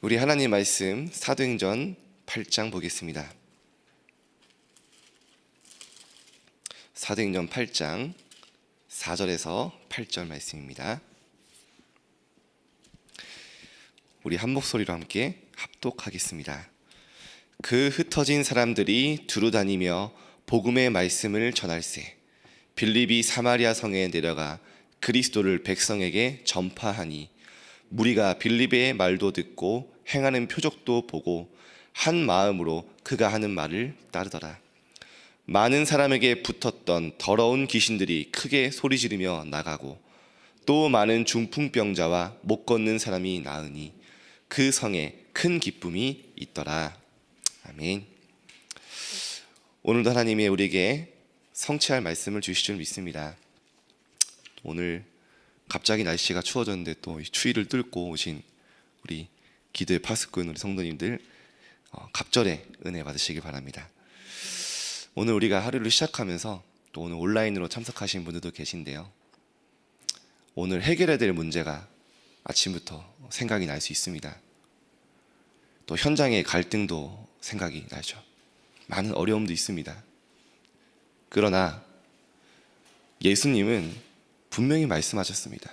우리 하나님 말씀 사도행전 8장 보겠습니다. 사도행전 8장 4절에서 8절 말씀입니다. 우리 한 목소리로 함께 합독하겠습니다. 그 흩어진 사람들이 두루다니며 복음의 말씀을 전할세 빌립이 사마리아 성에 내려가 그리스도를 백성에게 전파하니 무리가 빌립의 말도 듣고 행하는 표적도 보고 한 마음으로 그가 하는 말을 따르더라. 많은 사람에게 붙었던 더러운 귀신들이 크게 소리 지르며 나가고 또 많은 중풍병자와 못 걷는 사람이 나으니 그 성에 큰 기쁨이 있더라. 아멘. 오늘도 하나님이 우리에게 성취할 말씀을 주실 줄 믿습니다. 오늘 갑자기 날씨가 추워졌는데 또 이 추위를 뚫고 오신 우리 기도의 파수꾼 우리 성도님들 갑절의 은혜 받으시길 바랍니다. 오늘 우리가 하루를 시작하면서 또 오늘 온라인으로 참석하신 분들도 계신데요, 오늘 해결해야 될 문제가 아침부터 생각이 날 수 있습니다. 또 현장의 갈등도 생각이 나죠. 많은 어려움도 있습니다. 그러나 예수님은 분명히 말씀하셨습니다.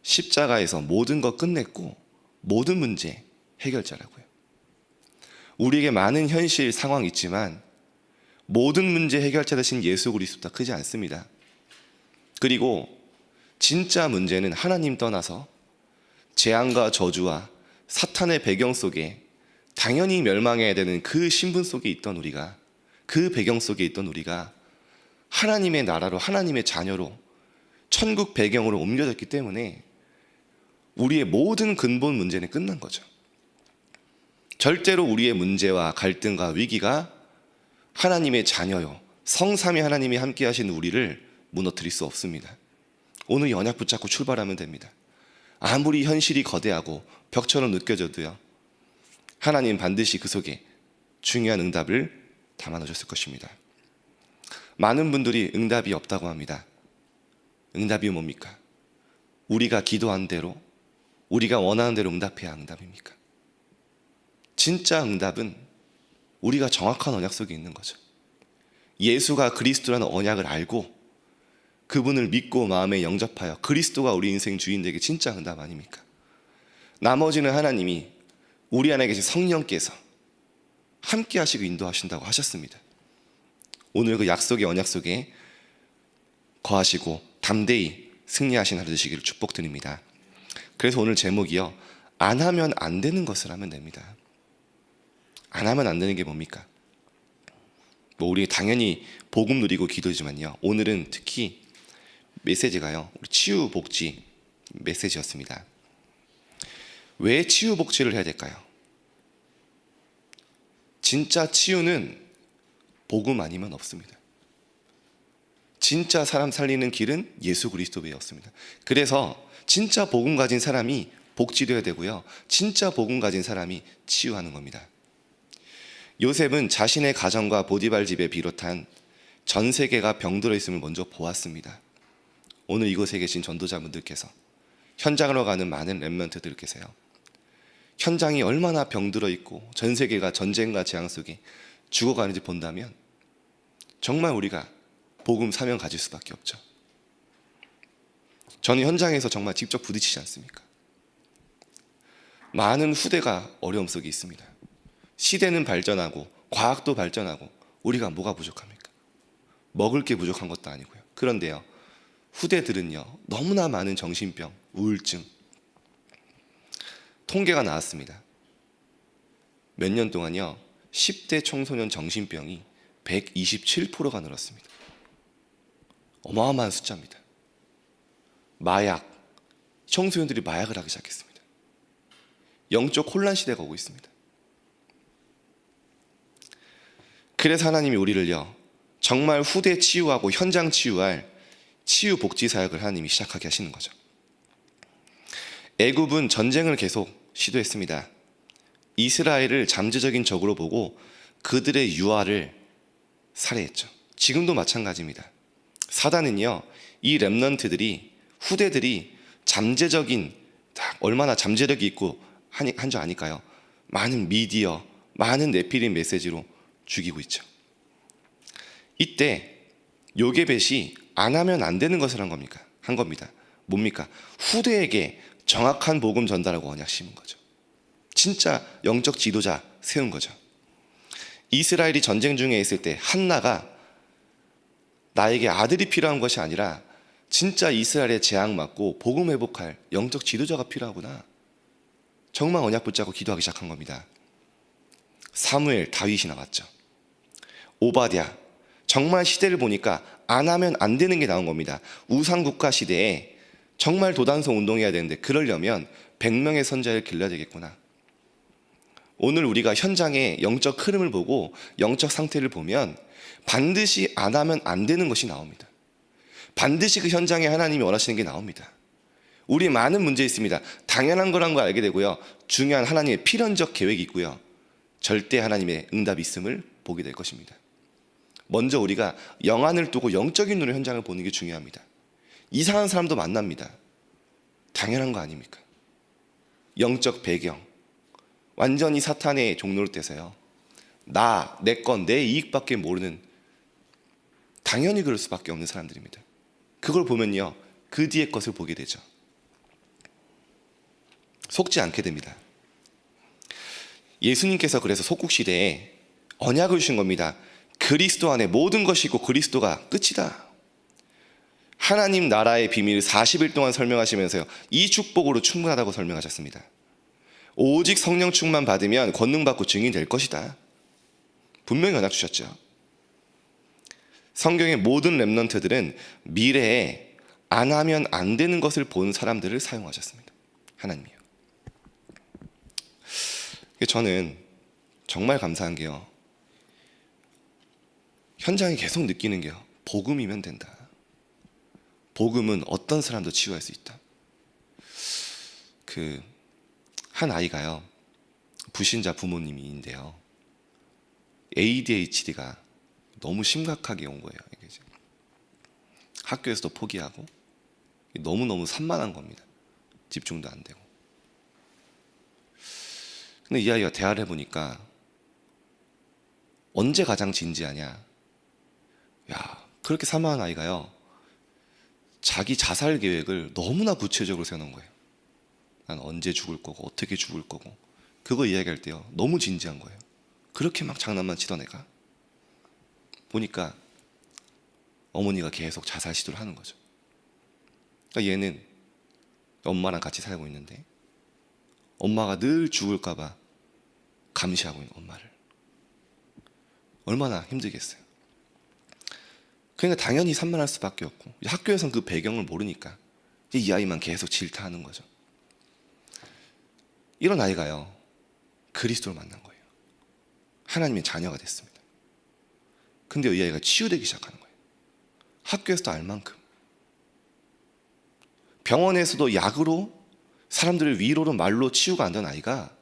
십자가에서 모든 것 끝냈고 모든 문제 해결자라고요. 우리에게 많은 현실 상황이 있지만 모든 문제 해결자 되신 예수 그리스도보다 크지 않습니다. 그리고 진짜 문제는 하나님 떠나서 재앙과 저주와 사탄의 배경 속에 당연히 멸망해야 되는 그 신분 속에 있던 우리가, 그 배경 속에 있던 우리가 하나님의 나라로, 하나님의 자녀로 천국 배경으로 옮겨졌기 때문에 우리의 모든 근본 문제는 끝난 거죠. 절대로 우리의 문제와 갈등과 위기가 하나님의 자녀요, 성삼위 하나님이 함께 하시는 우리를 무너뜨릴 수 없습니다. 오늘 연약 붙잡고 출발하면 됩니다. 아무리 현실이 거대하고 벽처럼 느껴져도요, 하나님 반드시 그 속에 중요한 응답을 담아 놓으셨을 것입니다. 많은 분들이 응답이 없다고 합니다. 응답이 뭡니까? 우리가 기도한 대로, 우리가 원하는 대로 응답해야 응답입니까? 진짜 응답은 우리가 정확한 언약 속에 있는 거죠. 예수가 그리스도라는 언약을 알고 그분을 믿고 마음에 영접하여 그리스도가 우리 인생 주인 되게 진짜 응답 아닙니까? 나머지는 하나님이 우리 안에 계신 성령께서 함께 하시고 인도하신다고 하셨습니다. 오늘 그 약속의 언약 속에 거하시고 담대히 승리하신 하루 되시기를 축복드립니다. 그래서 오늘 제목이요, 안 하면 안 되는 것을 하면 됩니다. 안 하면 안 되는 게 뭡니까? 우리 당연히 복음 누리고 기도지만요, 오늘은 특히 메시지가요, 우리 치유 복지 메시지였습니다. 왜 치유 복지를 해야 될까요? 진짜 치유는 복음 아니면 없습니다. 진짜 사람 살리는 길은 예수 그리스도 외였습니다. 그래서 진짜 복음 가진 사람이 복지되어야 되고요, 진짜 복음 가진 사람이 치유하는 겁니다. 요셉은 자신의 가정과 보디발 집에 비롯한 전 세계가 병들어 있음을 먼저 보았습니다. 오늘 이곳에 계신 전도자분들께서, 현장으로 가는 많은 렘넌트들 계세요. 현장이 얼마나 병들어 있고 전 세계가 전쟁과 재앙 속에 죽어가는지 본다면 정말 우리가 복음 사명 가질 수밖에 없죠. 저는 현장에서 정말 직접 부딪히지 않습니까? 많은 후대가 어려움 속에 있습니다. 시대는 발전하고 과학도 발전하고 우리가 뭐가 부족합니까? 먹을 게 부족한 것도 아니고요. 그런데요, 후대들은요, 너무나 많은 정신병, 우울증, 통계가 나왔습니다. 몇 년 동안요, 10대 청소년 정신병이 127%가 늘었습니다. 어마어마한 숫자입니다. 마약, 청소년들이 마약을 하기 시작했습니다. 영적 혼란 시대가 오고 있습니다. 그래서 하나님이 우리를요, 정말 후대 치유하고 현장 치유할 치유 복지 사역을 하나님이 시작하게 하시는 거죠. 애굽은 전쟁을 계속 시도했습니다. 이스라엘을 잠재적인 적으로 보고 그들의 유아를 살해했죠. 지금도 마찬가지입니다. 사단은요, 이 렘넌트들이, 후대들이 잠재적인, 얼마나 잠재력이 있고 한 줄 아니까요, 많은 미디어, 많은 네피림 메시지로 죽이고 있죠. 이때 요게벳이 안 하면 안 되는 것을 한 겁니다. 뭡니까? 후대에게 정확한 복음 전달하고 언약 심은 거죠. 진짜 영적 지도자 세운 거죠. 이스라엘이 전쟁 중에 있을 때 한나가 나에게 아들이 필요한 것이 아니라 진짜 이스라엘의 재앙 맞고 복음 회복할 영적 지도자가 필요하구나. 정말 언약 붙잡고 기도하기 시작한 겁니다. 사무엘, 다윗이 나왔죠. 오바댜, 정말 시대를 보니까 안 하면 안 되는 게 나온 겁니다. 우상국가 시대에 정말 도단성 운동해야 되는데 그러려면 100명의 선자를 길러야 되겠구나. 오늘 우리가 현장의 영적 흐름을 보고 영적 상태를 보면 반드시 안 하면 안 되는 것이 나옵니다. 반드시 그 현장에 하나님이 원하시는 게 나옵니다. 우리 많은 문제 있습니다. 당연한 거란 걸 알게 되고요. 중요한 하나님의 필연적 계획이 있고요. 절대 하나님의 응답이 있음을 보게 될 것입니다. 먼저 우리가 영안을 두고 영적인 눈으로 현장을 보는 게 중요합니다. 이상한 사람도 만납니다. 당연한 거 아닙니까? 영적 배경, 완전히 사탄의 종로를 떼서요. 내 건, 내 이익밖에 모르는, 당연히 그럴 수밖에 없는 사람들입니다. 그걸 보면요, 그 뒤에 것을 보게 되죠. 속지 않게 됩니다. 예수님께서 그래서 속국시대에 언약을 주신 겁니다. 그리스도 안에 모든 것이 있고 그리스도가 끝이다. 하나님 나라의 비밀을 40일 동안 설명하시면서요, 이 축복으로 충분하다고 설명하셨습니다. 오직 성령 충만 받으면 권능 받고 증인 될 것이다. 분명히 언약 주셨죠. 성경의 모든 렘넌트들은 미래에 안 하면 안 되는 것을 본 사람들을 사용하셨습니다. 하나님이요. 저는 정말 감사한 게요, 현장에 계속 느끼는 게요, 복음이면 된다. 복음은 어떤 사람도 치유할 수 있다. 한 아이가요, 불신자 부모님인데요, ADHD가 너무 심각하게 온 거예요. 이게 지금 학교에서도 포기하고 너무너무 산만한 겁니다. 집중도 안 되고. 근데 이 아이가 대화를 해보니까 언제 가장 진지하냐? 야, 그렇게 산만한 아이가요, 자기 자살 계획을 너무나 구체적으로 세워놓은 거예요. 난 언제 죽을 거고 어떻게 죽을 거고, 그거 이야기할 때요, 너무 진지한 거예요. 그렇게 막 장난만 치던 애가 보니까 어머니가 계속 자살 시도를 하는 거죠. 그러니까 얘는 엄마랑 같이 살고 있는데 엄마가 늘 죽을까 봐 감시하고 있는 엄마를. 얼마나 힘들겠어요. 그러니까 당연히 산만할 수밖에 없고, 학교에서는 그 배경을 모르니까 이 아이만 계속 질타하는 거죠. 이런 아이가요, 그리스도를 만난 거예요. 하나님의 자녀가 됐습니다. 근데 이 아이가 치유되기 시작하는 거예요. 학교에서도 알 만큼, 병원에서도 약으로, 사람들을 위로로, 말로 치유가 안 된 아이가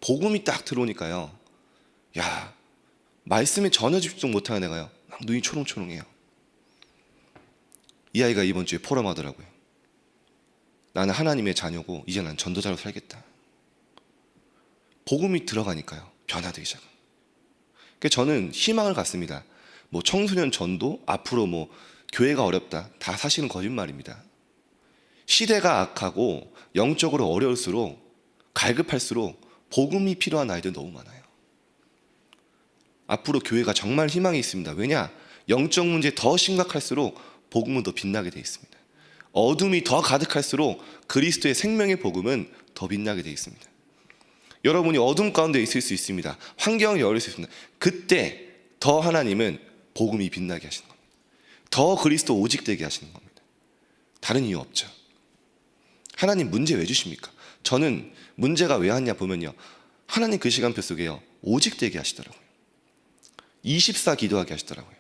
복음이 딱 들어오니까요, 야, 말씀에 전혀 집중 못하는 애가요, 막 눈이 초롱초롱해요. 이 아이가 이번 주에 포럼하더라고요. 나는 하나님의 자녀고 이제 난 전도자로 살겠다. 복음이 들어가니까요, 변화되기 시작합니다. 그래서 저는 희망을 갖습니다. 청소년 전도, 앞으로 교회가 어렵다, 다 사실은 거짓말입니다. 시대가 악하고 영적으로 어려울수록, 갈급할수록 복음이 필요한 아이들 너무 많아요. 앞으로 교회가 정말 희망이 있습니다. 왜냐? 영적 문제 더 심각할수록 복음은 더 빛나게 되어 있습니다. 어둠이 더 가득할수록 그리스도의 생명의 복음은 더 빛나게 되어 있습니다. 여러분이 어둠 가운데 있을 수 있습니다. 환경이 어려울 수 있습니다. 그때 더 하나님은 복음이 빛나게 하시는 겁니다. 더 그리스도 오직 되게 하시는 겁니다. 다른 이유 없죠. 하나님 문제 왜 주십니까? 저는 문제가 왜 왔냐 보면요, 하나님 그 시간표 속에요, 오직 되게 하시더라고요. 24 기도하게 하시더라고요.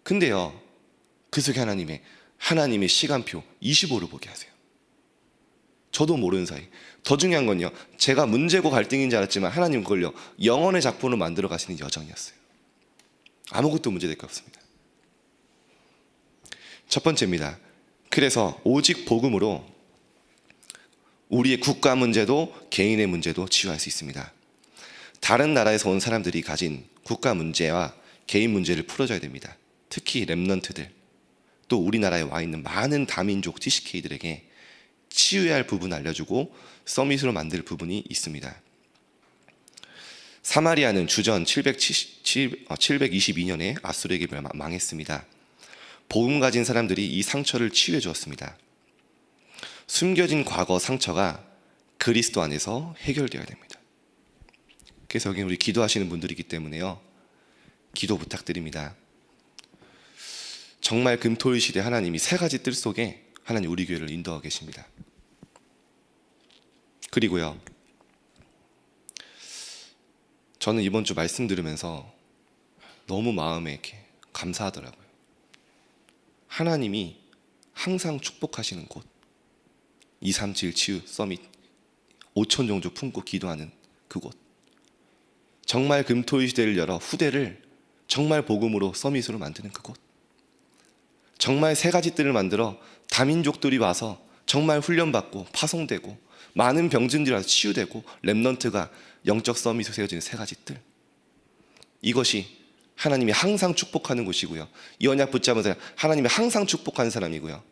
근데요, 그 속에 하나님의 시간표 25를 보게 하세요. 저도 모르는 사이. 더 중요한 건요, 제가 문제고 갈등인 줄 알았지만 하나님 그걸요, 영혼의 작품으로 만들어 가시는 여정이었어요. 아무것도 문제될 게 없습니다. 첫 번째입니다. 그래서 오직 복음으로 우리의 국가 문제도 개인의 문제도 치유할 수 있습니다. 다른 나라에서 온 사람들이 가진 국가 문제와 개인 문제를 풀어줘야 됩니다. 특히 렘넌트들, 또 우리나라에 와 있는 많은 다민족 TCK들에게 치유해야 할 부분을 알려주고 서밋으로 만들 부분이 있습니다. 사마리아는 주전 722년에 아수르에게 망했습니다. 복음 가진 사람들이 이 상처를 치유해 주었습니다. 숨겨진 과거 상처가 그리스도 안에서 해결되어야 됩니다. 그래서 여기 우리 기도하시는 분들이기 때문에요, 기도 부탁드립니다. 정말 금토일 시대 하나님이 세 가지 뜰 속에 하나님 우리 교회를 인도하고 계십니다. 그리고요, 저는 이번 주 말씀 들으면서 너무 마음에 이렇게 감사하더라고요. 하나님이 항상 축복하시는 곳, 237 치유 서밋 5천 종족 품고 기도하는 그곳, 정말 금토일 시대를 열어 후대를 정말 복음으로 서밋으로 만드는 그곳, 정말 세 가지 뜰을 만들어 다민족들이 와서 정말 훈련받고 파송되고 많은 병든들이 와서 치유되고 렘넌트가 영적 서밋으로 세워지는 세 가지 뜰, 이것이 하나님이 항상 축복하는 곳이고요, 이 언약 붙잡은 사람 하나님이 항상 축복하는 사람이고요,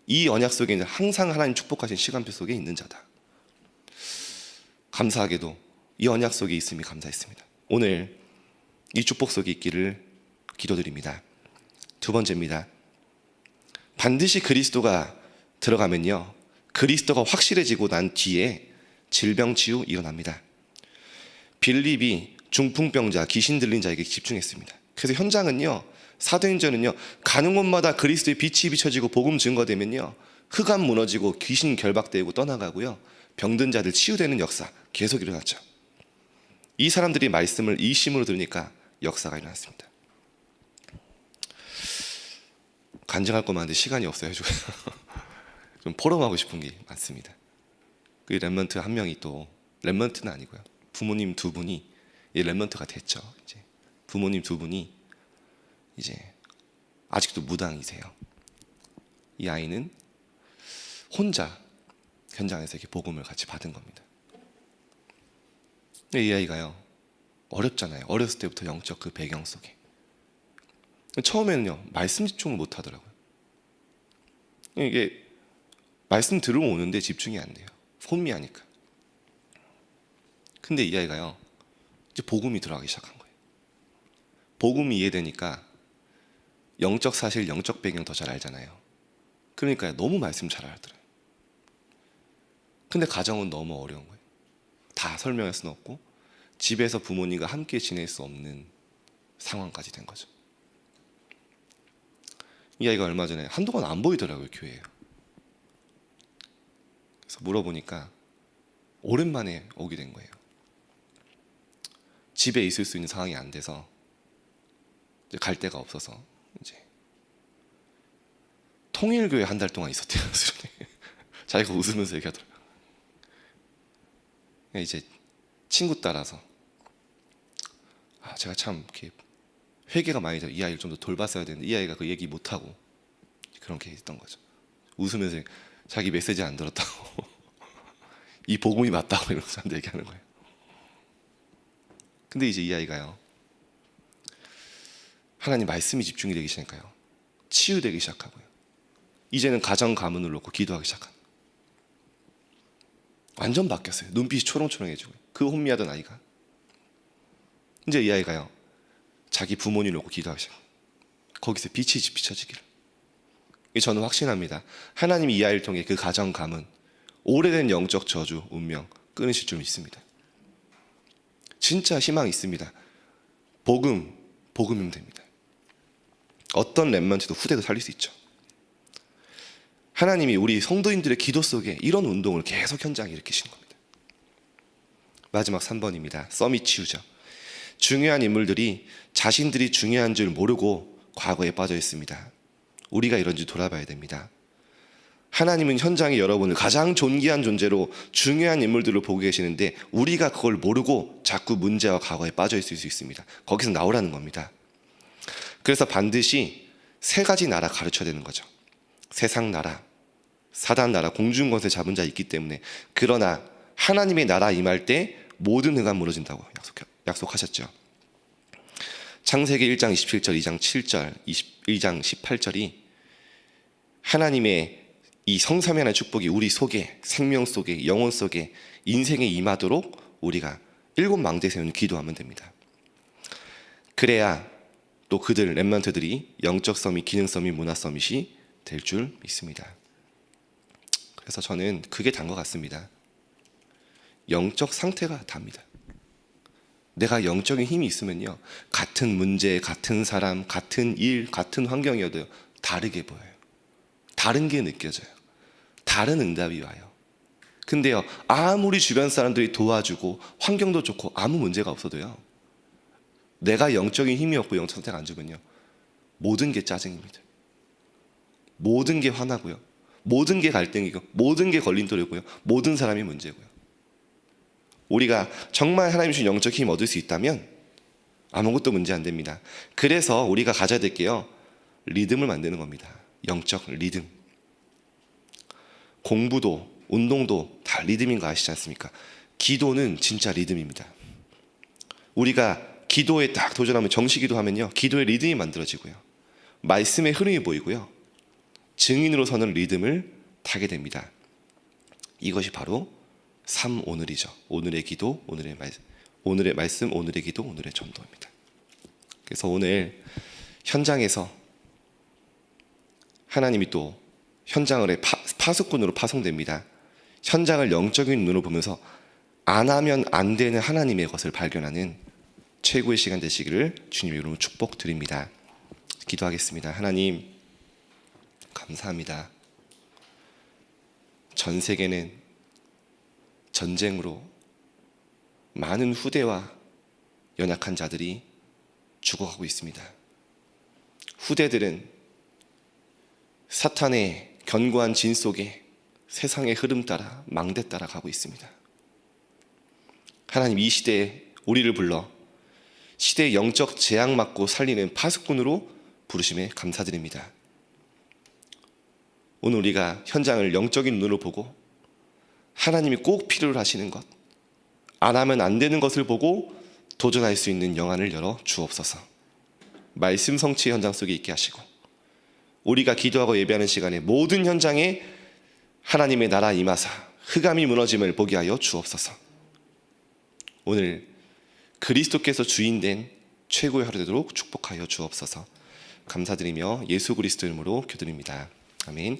이 언약 속에 있는 항상 하나님 축복하신 시간표 속에 있는 자다. 감사하게도 이 언약 속에 있음이 감사했습니다. 오늘 이 축복 속에 있기를 기도드립니다. 두 번째입니다. 반드시 그리스도가 들어가면요, 그리스도가 확실해지고 난 뒤에 질병 치유 일어납니다. 빌립이 중풍병자, 귀신 들린 자에게 집중했습니다. 그래서 현장은요, 사도행전은요, 가는 곳마다 그리스도의 빛이 비춰지고 복음 증거되면요, 흑암 무너지고 귀신 결박되고 떠나가고요, 병든 자들 치유되는 역사 계속 일어났죠. 이 사람들이 말씀을 이심으로 들으니까 역사가 일어났습니다. 간증할 것만 한데 시간이 없어요. 좀 포럼하고 싶은 게 많습니다. 그 렘넌트 한 명이, 또 렘넌트는 아니고요, 부모님 두 분이 이 렘넌트가 됐죠. 이제 부모님 두 분이 이제 아직도 무당이세요. 이 아이는 혼자 현장에서 이렇게 복음을 같이 받은 겁니다. 근데 이 아이가요, 어렵잖아요. 어렸을 때부터 영적 그 배경 속에 처음에는요, 말씀 집중을 못 하더라고요. 이게 말씀 들어오는데 집중이 안 돼요. 혼미하니까. 근데 이 아이가요, 이제 복음이 들어가기 시작한 거예요. 복음이 이해되니까 영적 사실, 영적 배경 더 잘 알잖아요. 그러니까 너무 말씀 잘 알더라고요. 근데 가정은 너무 어려운 거예요. 다 설명할 수는 없고 집에서 부모님과 함께 지낼 수 없는 상황까지 된 거죠. 이 아이가 얼마 전에 한동안 안 보이더라고요, 교회에. 그래서 물어보니까 오랜만에 오게 된 거예요. 집에 있을 수 있는 상황이 안 돼서 이제 갈 데가 없어서 이제 통일교회 한 달 동안 있었대요. 자기가 웃으면서 얘기하더라고요. 이제 친구 따라서 제가 참 이렇게 회개가 많이 돼요. 이 아이를 좀 더 돌봤어야 되는데 이 아이가 그 얘기 못 하고 그렇게 했던 거죠. 웃으면서 자기 메시지 안 들었다고 이 복음이 맞다고 이러면서 저한테 얘기하는 거예요. 근데 이제 이 아이가요, 하나님 말씀이 집중이 되기 시작하니까요, 치유되기 시작하고요, 이제는 가정 가문을 놓고 기도하기 시작한, 완전 바뀌었어요. 눈빛이 초롱초롱해지고, 그 혼미하던 아이가 이제 이 아이가요, 자기 부모님 놓고 기도하기 시작. 거기서 빛이 비춰지기를. 저는 확신합니다. 하나님이 이 아이를 통해 그 가정 가문, 오래된 영적 저주, 운명 끊으실 줄 믿습니다. 진짜 희망이 있습니다. 복음이면 됩니다. 어떤 렘넌트도 후대도 살릴 수 있죠. 하나님이 우리 성도인들의 기도 속에 이런 운동을 계속 현장에 일으키시는 겁니다. 마지막 3번입니다. 서밋 치유죠. 중요한 인물들이 자신들이 중요한 줄 모르고 과거에 빠져 있습니다. 우리가 이런지 돌아봐야 됩니다. 하나님은 현장에 여러분을 가장 존귀한 존재로 중요한 인물들을 보고 계시는데 우리가 그걸 모르고 자꾸 문제와 과거에 빠져 있을 수 있습니다. 거기서 나오라는 겁니다. 그래서 반드시 세 가지 나라 가르쳐야 되는 거죠. 세상 나라, 사단 나라 공중 권세 잡은 자 있기 때문에. 그러나 하나님의 나라 임할 때 모든 흥한 무너진다고 약속하셨죠. 창세기 1장 27절, 2장 7절, 21장 18절이 하나님의 이 성삼위하나님의 축복이 우리 속에, 생명 속에, 영혼 속에, 인생에 임하도록 우리가 7 망대 세우는 기도하면 됩니다. 그래야 또 그들 렘넌트들이 영적 서밋, 기능 서밋, 문화 서밋이 될 줄 믿습니다. 그래서 저는 그게 단 것 같습니다. 영적 상태가 답니다. 내가 영적인 힘이 있으면요, 같은 문제, 같은 사람, 같은 일, 같은 환경이어도 다르게 보여요. 다른 게 느껴져요. 다른 응답이 와요. 근데요, 아무리 주변 사람들이 도와주고 환경도 좋고 아무 문제가 없어도요, 내가 영적인 힘이 없고 영적 상태가 안 좋으면요, 모든 게 짜증입니다. 모든 게 화나고요, 모든 게 갈등이고, 모든 게 걸림돌이고요, 모든 사람이 문제고요. 우리가 정말 하나님 주신 영적 힘 얻을 수 있다면 아무것도 문제 안 됩니다. 그래서 우리가 가져야 될 게요, 리듬을 만드는 겁니다. 영적 리듬. 공부도 운동도 다 리듬인 거 아시지 않습니까? 기도는 진짜 리듬입니다. 우리가 기도에 딱 도전하면, 정시기도 하면요, 기도의 리듬이 만들어지고요, 말씀의 흐름이 보이고요, 증인으로 서는 리듬을 타게 됩니다. 이것이 바로 삶 오늘이죠. 오늘의 기도, 오늘의 말씀, 오늘의 기도, 오늘의 전도입니다. 그래서 오늘 현장에서 하나님이 또 현장을 파수꾼으로 파송됩니다. 현장을 영적인 눈으로 보면서 안 하면 안 되는 하나님의 것을 발견하는 최고의 시간 되시기를 주님 이름으로 축복드립니다. 기도하겠습니다. 하나님, 감사합니다. 전 세계는 전쟁으로 많은 후대와 연약한 자들이 죽어가고 있습니다. 후대들은 사탄의 견고한 진 속에 세상의 흐름 따라, 망대 따라 가고 있습니다. 하나님, 이 시대에 우리를 불러 시대의 영적 재앙 맞고 살리는 파수꾼으로 부르심에 감사드립니다. 오늘 우리가 현장을 영적인 눈으로 보고 하나님이 꼭 필요로 하시는 것, 안 하면 안 되는 것을 보고 도전할 수 있는 영안을 열어 주옵소서. 말씀 성취의 현장 속에 있게 하시고, 우리가 기도하고 예배하는 시간에 모든 현장에 하나님의 나라 임하사 흑암이 무너짐을 보게 하여 주옵소서. 오늘 그리스도께서 주인된 최고의 하루 되도록 축복하여 주옵소서. 감사드리며 예수 그리스도 이름으로 기도드립니다. 아멘.